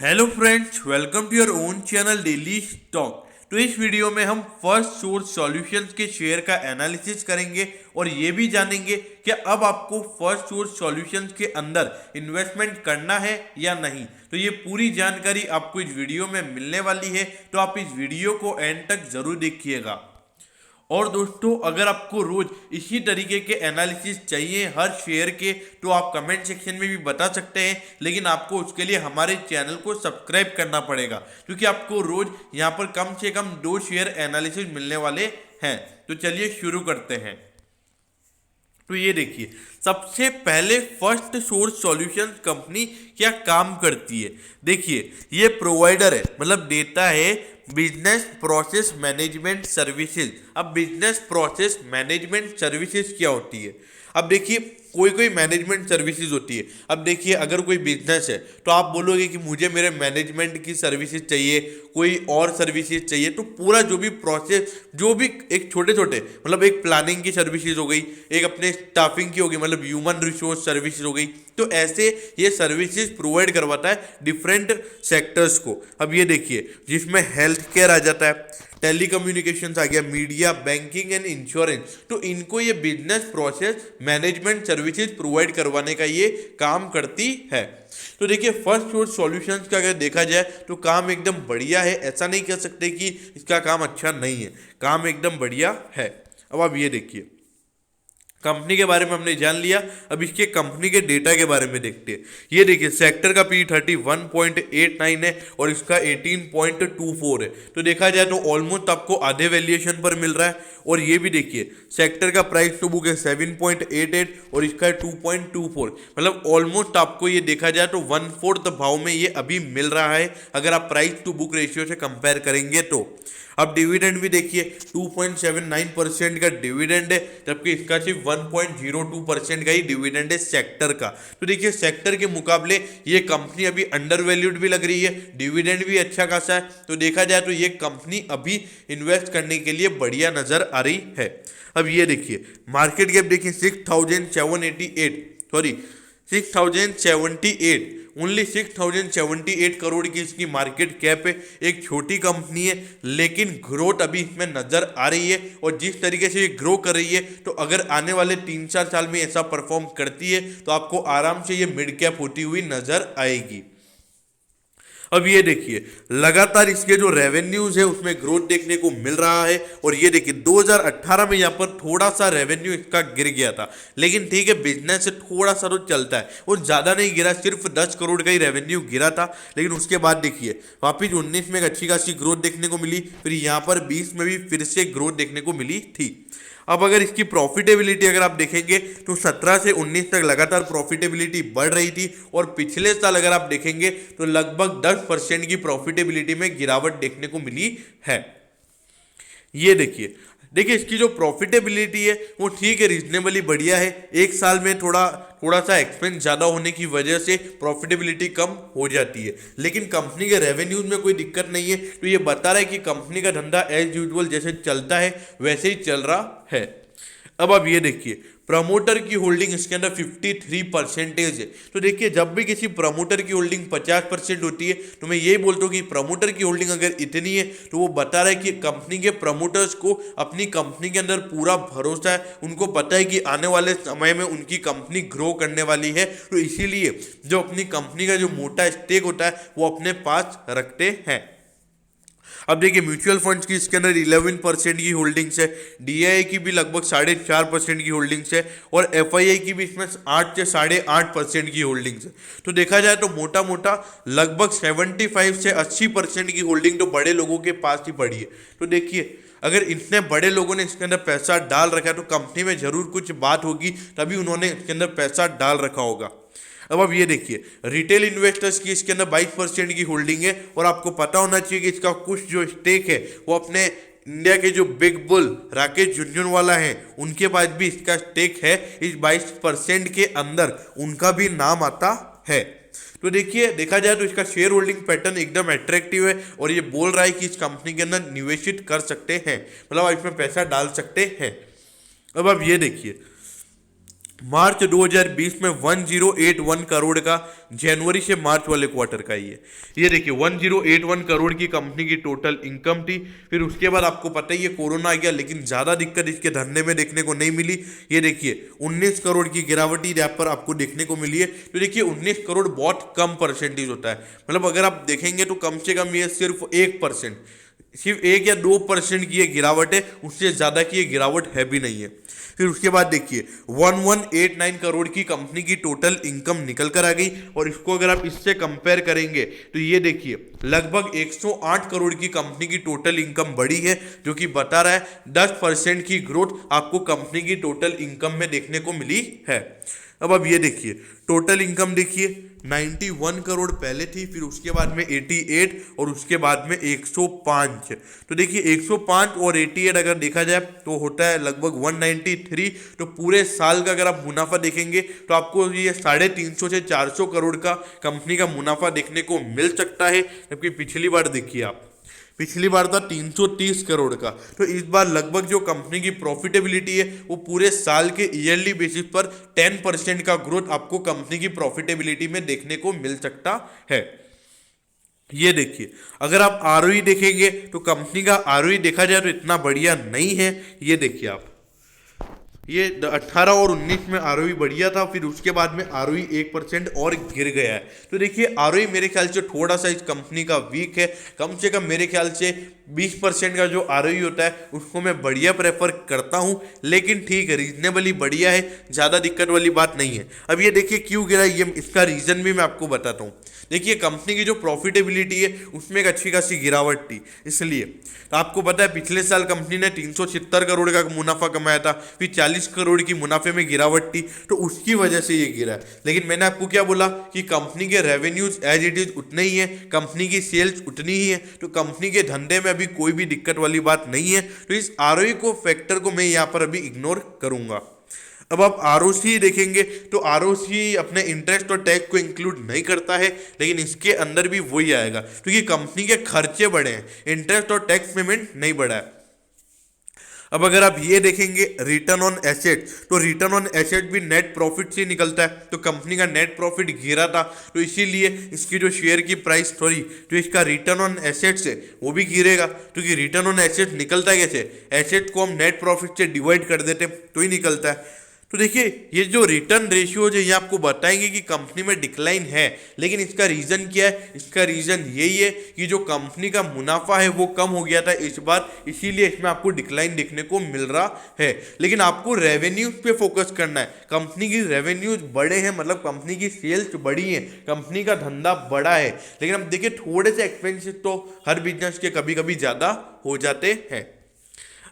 Hello friends, welcome to your own channel daily stock. तो इस वीडियो में हम फर्स्ट सोर्स सॉल्यूशंस के शेयर का एनालिसिस करेंगे और ये भी जानेंगे कि अब आपको फर्स्ट सोर्स सॉल्यूशंस के अंदर इन्वेस्टमेंट करना है या नहीं। तो ये पूरी जानकारी आपको इस वीडियो में मिलने वाली है, तो आप इस वीडियो को एंड तक जरूर देखिएगा। और दोस्तों, अगर आपको रोज इसी तरीके के एनालिसिस चाहिए हर शेयर के, तो आप कमेंट सेक्शन में भी बता सकते हैं, लेकिन आपको उसके लिए हमारे चैनल को सब्सक्राइब करना पड़ेगा, क्योंकि आपको रोज यहाँ पर कम से कम 2 शेयर एनालिसिस मिलने वाले हैं। तो चलिए शुरू करते हैं। तो ये देखिए, सबसे पहले फर्स्ट सोर्स सॉल्यूशंस कंपनी क्या काम करती है। देखिए, ये प्रोवाइडर है, मतलब देता है बिजनेस प्रोसेस मैनेजमेंट सर्विसेज। अब बिजनेस प्रोसेस मैनेजमेंट सर्विसेज क्या होती है? अब देखिए, कोई कोई मैनेजमेंट सर्विसेज होती है। अब देखिए, अगर कोई बिजनेस है तो आप बोलोगे कि मुझे मेरे मैनेजमेंट की सर्विसेज चाहिए, कोई और सर्विसेज चाहिए। तो पूरा जो भी प्रोसेस, जो भी एक छोटे छोटे, मतलब एक प्लानिंग की सर्विसेज हो गई, एक अपने स्टाफिंग की हो गई, मतलब ह्यूमन रिसोर्स सर्विसेज हो गई। तो ऐसे ये सर्विसेज प्रोवाइड करवाता है डिफरेंट सेक्टर्स को। अब ये देखिए, जिसमें हेल्थ केयर आ जाता है, टेलीकम्युनिकेशंस आ गया, मीडिया, बैंकिंग एंड इंश्योरेंस। तो इनको ये business process management services provide करवाने का ये काम करती है। तो देखिए, फर्स्ट सोर्स सॉल्यूशंस का अगर देखा जाए तो काम एकदम बढ़िया है। ऐसा नहीं कह सकते कि इसका काम अच्छा नहीं है, काम एकदम बढ़िया है। अब आप ये देखिए, कंपनी के बारे में हमने जान लिया। अब इसके कंपनी के डेटा के बारे में देखते हैं। ये देखिए, सेक्टर का P/E 31.89 है और इसका 18.24 है। तो देखा जाए तो ऑलमोस्ट आपको आधे वैल्यूएशन पर मिल रहा है। और ये भी देखिए, सेक्टर का प्राइस टू बुक है 7.88 और इसका है 2.24, मतलब ऑलमोस्ट आपको ये देखा जाए तो 1/4 भाव में ये अभी मिल रहा है, अगर आप प्राइस टू बुक रेशियो से कंपेयर करेंगे तो। अब डिविडेंड भी देखिए, 2.79% का डिविडेंड है, जबकि इसका सिर्फ 1.02% का ही डिविडेंड है सेक्टर का। तो देखिए, सेक्टर के मुकाबले ये कंपनी अभी अंडर वैल्यूड भी लग रही है, डिविडेंड भी अच्छा खासा है। तो देखा जाए तो ये कंपनी अभी इन्वेस्ट करने के लिए बढ़िया नजर आ रही है। अब ये देखिए, मार्केट कैप देखिए 6,078 ओनली 6,078 करोड़ की इसकी मार्केट कैप है। एक छोटी कंपनी है, लेकिन ग्रोथ अभी इसमें नजर आ रही है। और जिस तरीके से ये ग्रो कर रही है, तो अगर आने वाले 3-4 साल में ऐसा परफॉर्म करती है तो आपको आराम से ये मिड कैप होती हुई नजर आएगी। अब ये देखिए, लगातार इसके जो रेवेन्यूज है उसमें ग्रोथ देखने को मिल रहा है। और ये देखिए, 2018 में यहाँ पर थोड़ा सा रेवेन्यू इसका गिर गया था, लेकिन ठीक है, बिजनेस से थोड़ा सा तो चलता है, और ज़्यादा नहीं गिरा, सिर्फ 10 करोड़ का ही रेवेन्यू गिरा था। लेकिन उसके बाद देखिए, वापिस 19 में एक अच्छी खासी ग्रोथ देखने को मिली, फिर यहाँ पर 20 में भी फिर से ग्रोथ देखने को मिली थी। अब अगर इसकी प्रॉफिटेबिलिटी अगर आप देखेंगे तो 17 से 19 तक लगातार प्रॉफिटेबिलिटी बढ़ रही थी, और पिछले साल अगर आप देखेंगे तो लगभग 10% की प्रॉफिटेबिलिटी में गिरावट देखने को मिली है। ये देखिए देखिए, इसकी जो प्रॉफिटेबिलिटी है वो ठीक है, रीजनेबली बढ़िया है। एक साल में थोड़ा थोड़ा सा एक्सपेंस ज़्यादा होने की वजह से प्रॉफिटेबिलिटी कम हो जाती है, लेकिन कंपनी के रेवेन्यूज में कोई दिक्कत नहीं है। तो ये बता रहा है कि कंपनी का धंधा एज यूजुअल जैसे चलता है वैसे ही चल रहा है। अब आप ये देखिए, प्रमोटर की होल्डिंग इसके अंदर 53% है। तो देखिए, जब भी किसी प्रमोटर की होल्डिंग 50% होती है, तो मैं यही बोलता हूँ कि प्रमोटर की होल्डिंग अगर इतनी है तो वो बता रहा है कि कंपनी के प्रमोटर्स को अपनी कंपनी के अंदर पूरा भरोसा है, उनको पता है कि आने वाले समय में उनकी कंपनी ग्रो करने वाली है। तो इसीलिए जो अपनी कंपनी का जो मोटा स्टेक होता है वो अपने पास रखते हैं। अब देखिए, म्यूचुअल फंड्स की इसके अंदर 11% की होल्डिंग्स है, डीआईआई की भी लगभग 4.5% की होल्डिंग्स है, और एफआईआई की भी इसमें 8 से 8.5% की होल्डिंग्स है। तो देखा जाए तो मोटा मोटा लगभग 75 से 80% की होल्डिंग तो बड़े लोगों के पास ही पड़ी है। तो देखिए, अगर इतने बड़े लोगों ने इसके अंदर पैसा डाल रखा है तो कंपनी में जरूर कुछ बात होगी, तभी उन्होंने इसके अंदर पैसा डाल रखा होगा। अब ये देखिए, रिटेल इन्वेस्टर्स की इसके अंदर 22% की होल्डिंग है, और आपको पता होना चाहिए कि इसका कुछ जो स्टेक है वो अपने इंडिया के जो बिग बुल राकेश झुनझुनवाला हैं उनके पास भी इसका स्टेक है। इस 22% के अंदर उनका भी नाम आता है। तो देखिए, देखा जाए तो इसका शेयर होल्डिंग पैटर्न एकदम अट्रैक्टिव है, और ये बोल रहा है कि इस कंपनी के अंदर निवेशित कर सकते हैं, मतलब आप इसमें पैसा डाल सकते हैं। अब आप ये देखिए, मार्च 2020 में 1081 करोड़ का जनवरी से मार्च वाले क्वार्टर का ही है। ये देखिए 1081 करोड़ की कंपनी की टोटल इनकम थी। फिर उसके बाद आपको पता ही है कोरोना आ गया, लेकिन ज़्यादा दिक्कत इसके धंधे में देखने को नहीं मिली। ये देखिए 19 करोड़ की गिरावटी यहाँ पर आपको देखने को मिली है। तो देखिए 19 करोड़ बहुत कम परसेंटेज होता है, मतलब अगर आप देखेंगे तो कम से कम ये सिर्फ 1%, सिर्फ 1 या 2% की ये गिरावट है, उससे ज़्यादा की ये गिरावट है भी नहीं है। फिर उसके बाद देखिए 1189 करोड़ की कंपनी की टोटल इनकम निकल कर आ गई, और इसको अगर आप इससे कंपेयर करेंगे तो ये देखिए लगभग 108 करोड़ की कंपनी की टोटल इनकम बढ़ी है, जो कि बता रहा है 10% की ग्रोथ आपको कंपनी की टोटल इनकम में देखने को मिली है। अब ये देखिए टोटल इनकम देखिए 91 करोड़ पहले थी, फिर उसके बाद में 88 और उसके बाद में 105। तो देखिए 105 और 88 अगर देखा जाए तो होता है लगभग 193। तो पूरे साल का अगर आप मुनाफा देखेंगे तो आपको ये 350 से 400 करोड़ का कंपनी का मुनाफा देखने को मिल सकता है। जबकि पिछली बार देखिए आप, पिछली बार था 330 करोड़ का। तो इस बार लगभग जो कंपनी की प्रॉफिटेबिलिटी है वो पूरे साल के ईयरली बेसिस पर 10% का ग्रोथ आपको कंपनी की प्रॉफिटेबिलिटी में देखने को मिल सकता है। ये देखिए अगर आप आरओई देखेंगे तो कंपनी का आरओई देखा जाए तो इतना बढ़िया नहीं है। ये देखिए आप, ये 18 और 19 में आरओई बढ़िया था, फिर उसके बाद में आरओई 1% और गिर गया है। तो देखिए आरओई मेरे ख्याल से थोड़ा सा इस कंपनी का वीक है। कम से कम मेरे ख्याल से 20% का जो आरओई होता है उसको मैं बढ़िया प्रेफर करता हूँ, लेकिन ठीक है रीजनेबली बढ़िया है, ज़्यादा दिक्कत वाली बात नहीं है। अब ये देखिए क्यों गिरा, ये इसका रीज़न भी मैं आपको बताता हूँ। देखिए कंपनी की जो प्रॉफिटेबिलिटी है उसमें एक अच्छी खासी गिरावट थी, इसलिए तो आपको पता है पिछले साल कंपनी ने 376 करोड़ का मुनाफा कमाया था, फिर 40 करोड़ की मुनाफे में गिरावट थी, तो उसकी वजह से ये गिरा है। लेकिन मैंने आपको क्या बोला कि कंपनी के रेवेन्यूज एज इट इज उतने ही है, कंपनी की सेल्स उतनी ही है, तो कंपनी के धंधे में अभी कोई भी दिक्कत वाली बात नहीं है। तो इस आरओई को फैक्टर को मैं यहाँ पर अभी इग्नोर करूंगा। अब आप आरओसी देखेंगे तो आरओसी अपने इंटरेस्ट और टैक्स को इंक्लूड नहीं करता है, लेकिन इसके अंदर भी वही आएगा क्योंकि कंपनी के खर्चे बढ़े हैं, इंटरेस्ट और टैक्स पेमेंट नहीं बढ़ा है। अब अगर आप ये देखेंगे रिटर्न ऑन एसेट, तो रिटर्न ऑन एसेट भी नेट प्रॉफिट से निकलता है, तो कंपनी का नेट प्रॉफिट गिरा था, तो इसीलिए इसकी जो शेयर की प्राइस थोड़ी, तो इसका रिटर्न ऑन एसेट से वो भी गिरेगा, क्योंकि रिटर्न ऑन एसेट निकलता है कैसे, एसेट को हम नेट प्रॉफिट से डिवाइड कर देते तो ही निकलता है। तो देखिए ये जो रिटर्न रेशियो जो ये आपको बताएंगे कि कंपनी में डिक्लाइन है, लेकिन इसका रीज़न क्या है, इसका रीज़न यही है कि जो कंपनी का मुनाफा है वो कम हो गया था इस बार, इसीलिए इसमें आपको डिक्लाइन देखने को मिल रहा है। लेकिन आपको रेवेन्यूज पे फोकस करना है, कंपनी की रेवेन्यूज बड़े हैं, मतलब कंपनी की सेल्स बड़ी है, कंपनी का धंधा बड़ा है, लेकिन अब देखिए थोड़े से एक्सपेंसिव तो हर बिजनेस के कभी कभी ज़्यादा हो जाते हैं।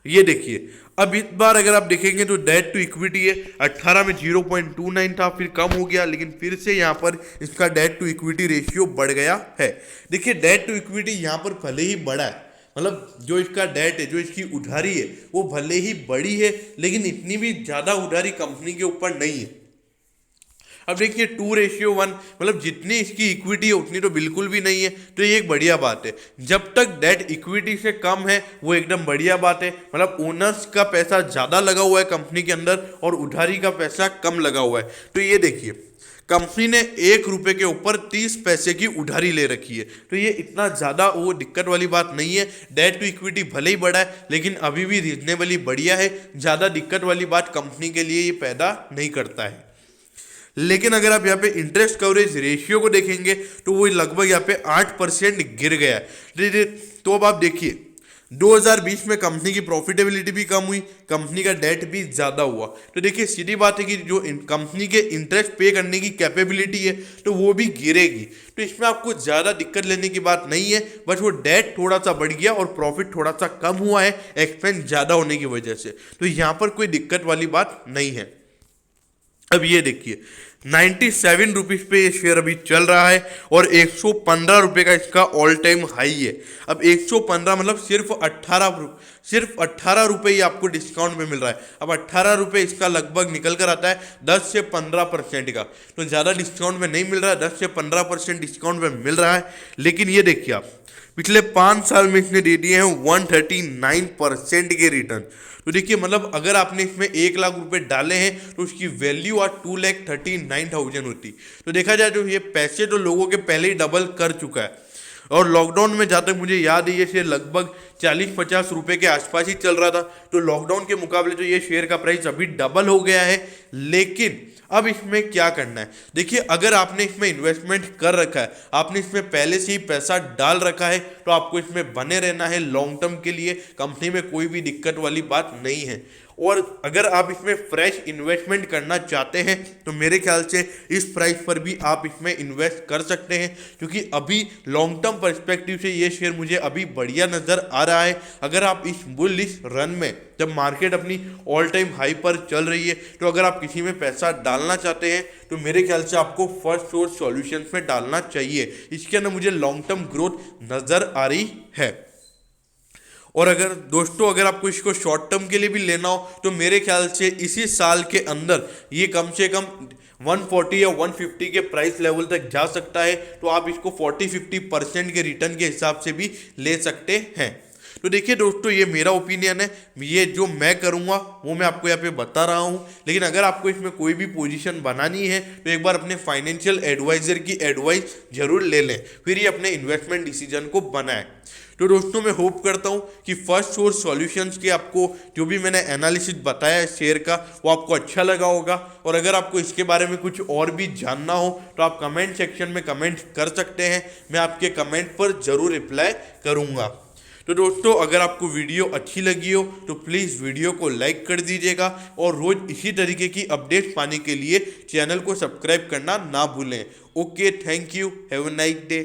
ये देखिए अब इस बार अगर आप देखेंगे तो डेट टू इक्विटी है, 18 में 0.29 था, फिर कम हो गया, लेकिन फिर से यहाँ पर इसका डेट टू इक्विटी रेशियो बढ़ गया है। देखिए डेट टू इक्विटी यहाँ पर भले ही बड़ा है, मतलब जो इसका डेट है, जो इसकी उधारी है वो भले ही बड़ी है, लेकिन इतनी भी ज़्यादा उधारी कंपनी के ऊपर नहीं है। अब देखिए 2:1, मतलब जितनी इसकी इक्विटी है उतनी तो बिल्कुल भी नहीं है, तो ये एक बढ़िया बात है। जब तक डेट इक्विटी से कम है वो एकदम बढ़िया बात है, मतलब ओनर्स का पैसा ज़्यादा लगा हुआ है कंपनी के अंदर और उधारी का पैसा कम लगा हुआ है। तो ये देखिए कंपनी ने 1 रुपये के ऊपर 30 पैसे की उधारी ले रखी है, तो ये इतना ज़्यादा वो दिक्कत वाली बात नहीं है। डेट टू इक्विटी भले ही बड़ा है, लेकिन अभी भी रीजनेबली बढ़िया है, ज़्यादा दिक्कत वाली बात कंपनी के लिए ये पैदा नहीं करता है। लेकिन अगर आप यहाँ पे इंटरेस्ट कवरेज रेशियो को देखेंगे तो वो लगभग यहाँ पे 8% गिर गया है। तो अब आप देखिए 2020 में कंपनी की प्रॉफिटेबिलिटी भी कम हुई, कंपनी का डेट भी ज़्यादा हुआ, तो देखिए सीधी बात है कि जो कंपनी के इंटरेस्ट पे करने की कैपेबिलिटी है तो वो भी गिरेगी। तो इसमें आपको ज़्यादा दिक्कत लेने की बात नहीं है, बस वो डेट थोड़ा सा बढ़ गया और प्रॉफिट थोड़ा सा कम हुआ है एक्सपेंस ज़्यादा होने की वजह से, तो यहाँ पर कोई दिक्कत वाली बात नहीं है। अब ये देखिए 97 रुपीज़ पे ये शेयर अभी चल रहा है और 115 रुपये का इसका ऑल टाइम हाई है। अब 115 मतलब सिर्फ 18 रुपये ही आपको डिस्काउंट में मिल रहा है। अब 18 रुपये इसका लगभग निकल कर आता है 10 से 15% का, तो ज़्यादा डिस्काउंट में नहीं मिल रहा है, 10 से 15% डिस्काउंट में मिल रहा है। लेकिन ये देखिए आप पिछले 5 साल में इसने दे दिए हैं 139% के रिटर्न। तो देखिए मतलब अगर आपने इसमें 1 लाख रुपए डाले हैं तो उसकी वैल्यू आज 2,39,000 होती। तो देखा जाए तो ये पैसे तो लोगों के पहले ही डबल कर चुका है। और लॉकडाउन में जहाँ तक मुझे याद है ये शेयर लगभग 40-50 रुपए के आसपास ही चल रहा था। तो लॉकडाउन के मुकाबले तो ये शेयर का प्राइस अभी डबल हो गया है। लेकिन अब इसमें क्या करना है, देखिए अगर आपने इसमें इन्वेस्टमेंट कर रखा है, आपने इसमें पहले से ही पैसा डाल रखा है, तो आपको इसमें बने रहना है लॉन्ग टर्म के लिए। कंपनी में कोई भी दिक्कत वाली बात नहीं है। और अगर आप इसमें फ्रेश इन्वेस्टमेंट करना चाहते हैं तो मेरे ख्याल से इस प्राइस पर भी आप इसमें इन्वेस्ट कर सकते हैं, क्योंकि अभी लॉन्ग टर्म पर्सपेक्टिव से ये शेयर मुझे अभी बढ़िया नज़र आ रहा है। अगर आप इस बुलिश रन में, जब मार्केट अपनी ऑल टाइम हाई पर चल रही है, तो अगर आप किसी में पैसा डालना चाहते हैं तो मेरे ख्याल से आपको फर्स्ट सोर्स सॉल्यूशंस में डालना चाहिए। इसके अंदर मुझे लॉन्ग टर्म ग्रोथ नज़र आ रही है। और अगर दोस्तों अगर आपको इसको शॉर्ट टर्म के लिए भी लेना हो तो मेरे ख्याल से इसी साल के अंदर ये कम से कम 140 या 150 के प्राइस लेवल तक जा सकता है। तो आप इसको 40-50% के रिटर्न के हिसाब से भी ले सकते हैं। तो देखिए दोस्तों ये मेरा ओपिनियन है, ये जो मैं करूँगा वो मैं आपको यहाँ पे बता रहा हूँ। लेकिन अगर आपको इसमें कोई भी पोजीशन बनानी है तो एक बार अपने फाइनेंशियल एडवाइजर की एडवाइस जरूर ले लें, फिर ये अपने इन्वेस्टमेंट डिसीजन को बनाएं। तो दोस्तों मैं होप करता हूँ कि फर्स्ट सोर्स सॉल्यूशंस के आपको जो भी मैंने एनालिसिस बताया है शेयर का वो आपको अच्छा लगा होगा। और अगर आपको इसके बारे में कुछ और भी जानना हो तो आप कमेंट सेक्शन में कमेंट कर सकते हैं, मैं आपके कमेंट पर ज़रूर रिप्लाई करूँगा। तो दोस्तों अगर आपको वीडियो अच्छी लगी हो तो प्लीज़ वीडियो को लाइक कर दीजिएगा और रोज़ इसी तरीके की अपडेट्स पाने के लिए चैनल को सब्सक्राइब करना ना भूलें। Okay, thank you, have a nice day.